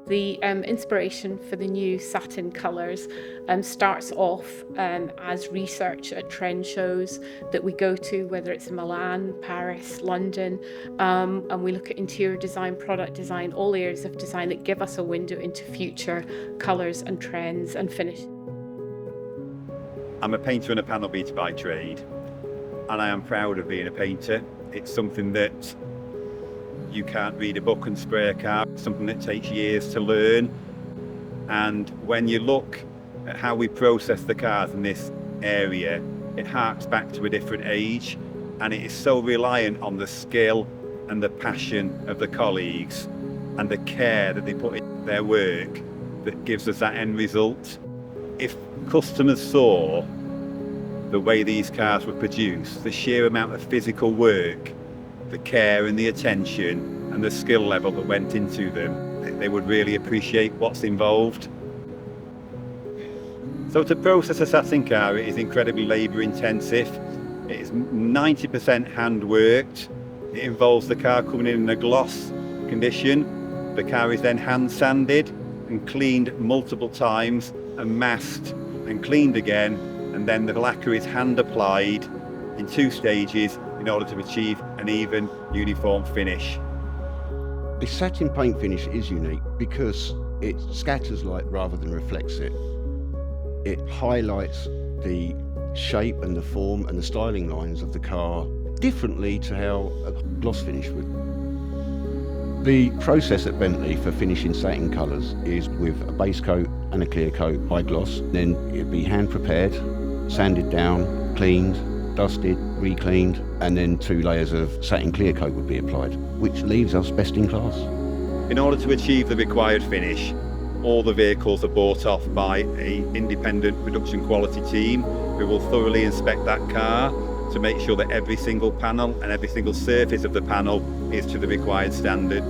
The inspiration for the new Satin colours starts off as research at trend shows that we go to, whether it's in Milan, Paris, London, and we look at interior design, product design, all areas of design that give us a window into future colours and trends and finish. I'm a painter and a panel beater by trade, and I am proud of being a painter. It's something that you can't read a book and spray a car. It's something that takes years to learn. And when you look at how we process the cars in this area, it harks back to a different age, and it is so reliant on the skill and the passion of the colleagues and the care that they put in their work that gives us that end result. If customers saw the way these cars were produced, the sheer amount of physical work, the care and the attention and the skill level that went into them, they would really appreciate what's involved. So to process a Satin car, it is incredibly labour intensive. It is 90% hand worked. It involves the car coming in a gloss condition. The car is then hand sanded and cleaned multiple times and masked and cleaned again, and then the lacquer is hand applied in 2 stages in order to achieve an even, uniform finish. The satin paint finish is unique because it scatters light rather than reflects it. It highlights the shape and the form and the styling lines of the car differently to how a gloss finish would. The process at Bentley for finishing satin colours is with a base coat and a clear coat high gloss. Then it'd be hand prepared, sanded down, cleaned, dusted, re-cleaned, and then 2 layers of satin clear coat would be applied, which leaves us best in class. In order to achieve the required finish, all the vehicles are bought off by an independent production quality team who will thoroughly inspect that car to make sure that every single panel and every single surface of the panel is to the required standard.